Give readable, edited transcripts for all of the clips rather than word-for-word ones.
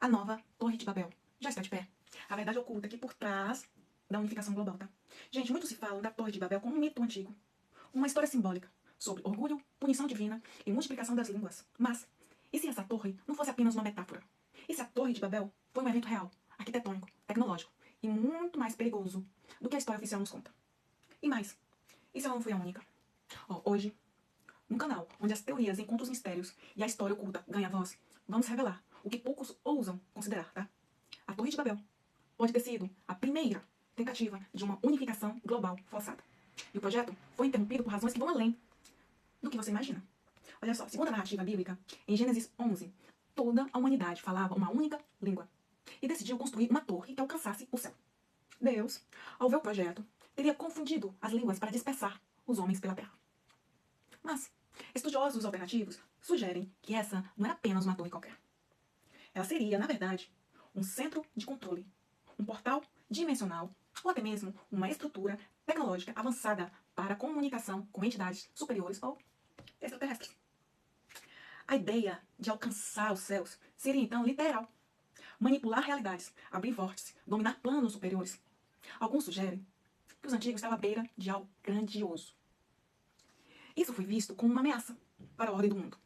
A nova Torre de Babel já está de pé. A verdade oculta aqui por trás da unificação global, tá? Gente, muito se fala da Torre de Babel como um mito antigo. Uma história simbólica sobre orgulho, punição divina e multiplicação das línguas. Mas, e se essa torre não fosse apenas uma metáfora? E se a Torre de Babel foi um evento real, arquitetônico, tecnológico e muito mais perigoso do que a história oficial nos conta? E mais, e se ela não foi a única? Hoje, no canal onde as teorias encontram os mistérios e a história oculta ganha voz, vamos revelar o que poucos ousam considerar, tá? A Torre de Babel pode ter sido a primeira tentativa de uma unificação global forçada. E o projeto foi interrompido por razões que vão além do que você imagina. Olha só, segundo a narrativa bíblica, em Gênesis 11, toda a humanidade falava uma única língua e decidiu construir uma torre que alcançasse o céu. Deus, ao ver o projeto, teria confundido as línguas para dispersar os homens pela terra. Mas estudiosos alternativos sugerem que essa não era apenas uma torre qualquer. Ela seria, na verdade, um centro de controle, um portal dimensional ou até mesmo uma estrutura tecnológica avançada para a comunicação com entidades superiores ou extraterrestres. A ideia de alcançar os céus seria então literal. Manipular realidades, abrir vórtices, dominar planos superiores. Alguns sugerem que os antigos estavam à beira de algo grandioso. Isso foi visto como uma ameaça para a ordem do mundo.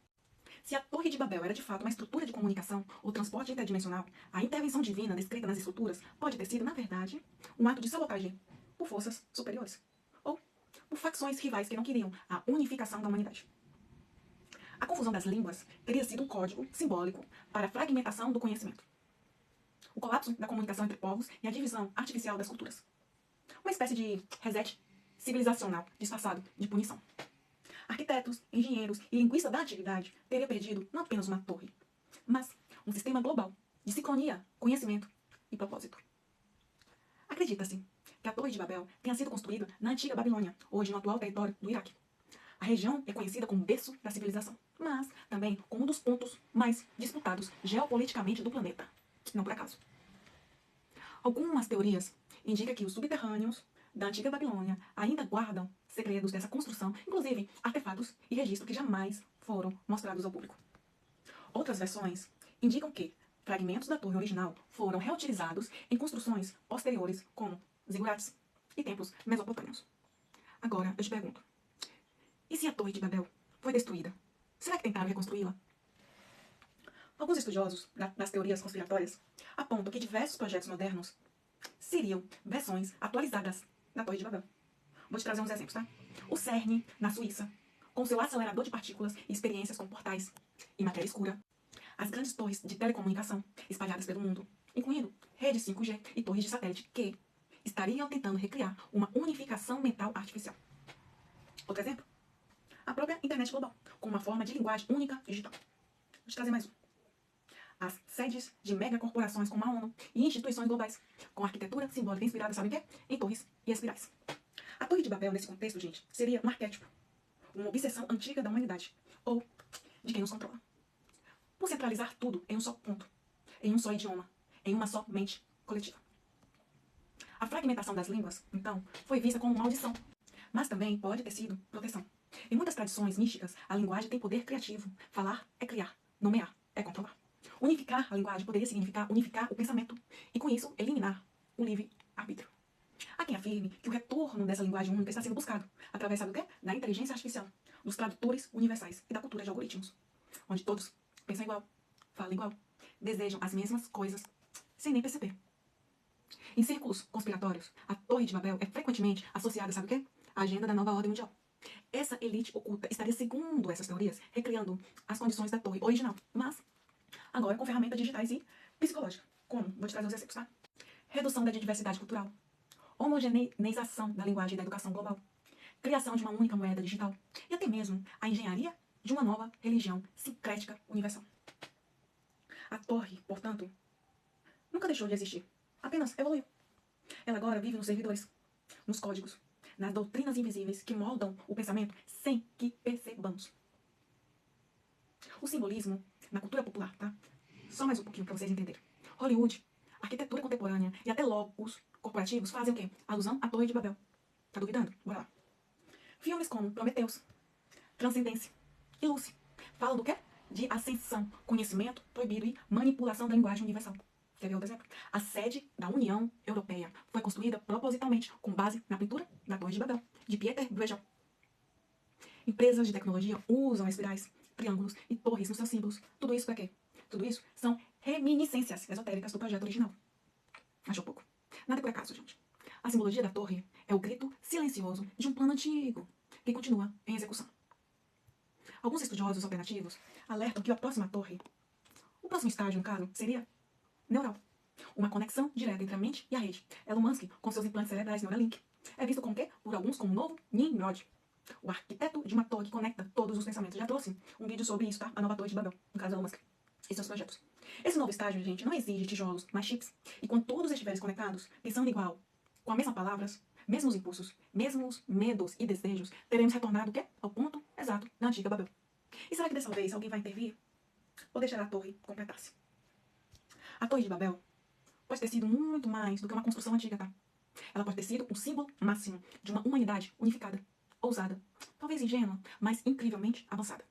Se a Torre de Babel era de fato uma estrutura de comunicação ou transporte interdimensional, a intervenção divina descrita nas estruturas pode ter sido, na verdade, um ato de sabotagem por forças superiores ou por facções rivais que não queriam a unificação da humanidade. A confusão das línguas teria sido um código simbólico para a fragmentação do conhecimento, o colapso da comunicação entre povos e a divisão artificial das culturas. Uma espécie de reset civilizacional disfarçado de punição. Arquitetos, engenheiros e linguistas da antiguidade teriam perdido não apenas uma torre, mas um sistema global de sincronia, conhecimento e propósito. Acredita-se que a Torre de Babel tenha sido construída na antiga Babilônia, hoje no atual território do Iraque. A região é conhecida como berço da civilização, mas também como um dos pontos mais disputados geopoliticamente do planeta. Não por acaso. Algumas teorias indicam que os subterrâneos da antiga Babilônia ainda guardam segredos dessa construção, inclusive artefatos e registros que jamais foram mostrados ao público. Outras versões indicam que fragmentos da torre original foram reutilizados em construções posteriores, como zigurates e templos mesopotâmios. Agora, eu te pergunto, e se a Torre de Babel foi destruída? Será que tentaram reconstruí-la? Alguns estudiosos das teorias conspiratórias apontam que diversos projetos modernos seriam versões atualizadas da Torre de Babel. Vou te trazer uns exemplos, tá? O CERN, na Suíça, com seu acelerador de partículas e experiências com portais e matéria escura. As grandes torres de telecomunicação espalhadas pelo mundo, incluindo redes 5G e torres de satélite que estariam tentando recriar uma unificação mental artificial. Outro exemplo? A própria internet global, com uma forma de linguagem única digital. Vou te trazer mais um. As sedes de megacorporações como a ONU e instituições globais, com arquitetura simbólica inspirada, sabe em quê? Em torres e espirais. A Torre de Babel, nesse contexto, gente, seria um arquétipo, uma obsessão antiga da humanidade, ou de quem nos controla. Por centralizar tudo em um só ponto, em um só idioma, em uma só mente coletiva. A fragmentação das línguas, então, foi vista como maldição, mas também pode ter sido proteção. Em muitas tradições místicas, a linguagem tem poder criativo. Falar é criar, nomear é controlar. Unificar a linguagem poderia significar unificar o pensamento e, com isso, eliminar o livre-arbítrio. Há quem afirme que o retorno dessa linguagem única está sendo buscado através, sabe o quê? Da inteligência artificial, dos tradutores universais e da cultura de algoritmos, onde todos pensam igual, falam igual, desejam as mesmas coisas, sem nem perceber. Em círculos conspiratórios, a Torre de Babel é frequentemente associada, sabe o quê? À agenda da nova ordem mundial. Essa elite oculta estaria, segundo essas teorias, recriando as condições da torre original, mas agora com ferramentas digitais e psicológicas. Como? Vou te trazer os exemplos, tá? Redução da diversidade cultural, homogeneização da linguagem e da educação global, criação de uma única moeda digital e até mesmo a engenharia de uma nova religião sincrética universal. A torre, portanto, nunca deixou de existir, apenas evoluiu. Ela agora vive nos servidores, nos códigos, nas doutrinas invisíveis que moldam o pensamento sem que percebamos. O simbolismo na cultura popular, tá? Só mais um pouquinho para vocês entenderem. Hollywood, arquitetura contemporânea e até logos corporativos fazem o quê? Alusão à Torre de Babel. Tá duvidando? Bora lá. Filmes como Prometheus, Transcendência e Lucy falam do quê? de ascensão, conhecimento proibido e manipulação da linguagem universal. Quer ver outro exemplo? A sede da União Europeia foi construída propositalmente com base na pintura da Torre de Babel, de Pieter Bruegel. Empresas de tecnologia usam espirais, triângulos e torres nos seus símbolos. Tudo isso para quê? Tudo isso são reminiscências esotéricas do projeto original. Achou pouco? Nada por acaso, gente. A simbologia da torre é o grito silencioso de um plano antigo que continua em execução. Alguns estudiosos alternativos alertam que a próxima torre, o próximo estágio, no caso, seria neural. Uma conexão direta entre a mente e a rede. Elon Musk, com seus implantes cerebrais Neuralink, é visto como quê? Por alguns como o novo Nimrod, o arquiteto de uma torre que conecta todos os pensamentos. Já trouxe um vídeo sobre isso, tá? A nova torre de Babel, no caso Elon Musk e seus projetos. Esse novo estágio, gente, não exige tijolos, mas chips. E quando todos estiverem conectados, pensando igual, com as mesmas palavras, mesmos impulsos, mesmos medos e desejos, teremos retornado o quê? Ao ponto exato da antiga Babel. E será que dessa vez alguém vai intervir? Ou deixará a torre completar-se? A Torre de Babel pode ter sido muito mais do que uma construção antiga, tá? Ela pode ter sido um símbolo máximo de uma humanidade unificada, ousada, talvez ingênua, mas incrivelmente avançada.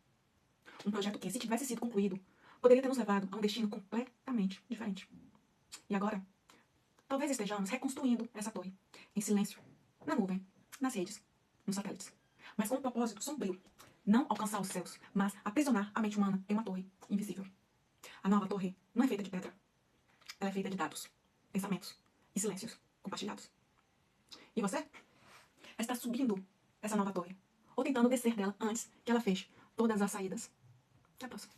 Um projeto que, se tivesse sido concluído, poderia ter nos levado a um destino completamente diferente. E agora, talvez estejamos reconstruindo essa torre, em silêncio, na nuvem, nas redes, nos satélites, mas com um propósito sombrio: não alcançar os céus, mas aprisionar a mente humana em uma torre invisível. A nova torre não é feita de pedra, ela é feita de dados, pensamentos e silêncios compartilhados. E você? Está subindo essa nova torre, ou tentando descer dela antes que ela feche todas as saídas. Até a próxima.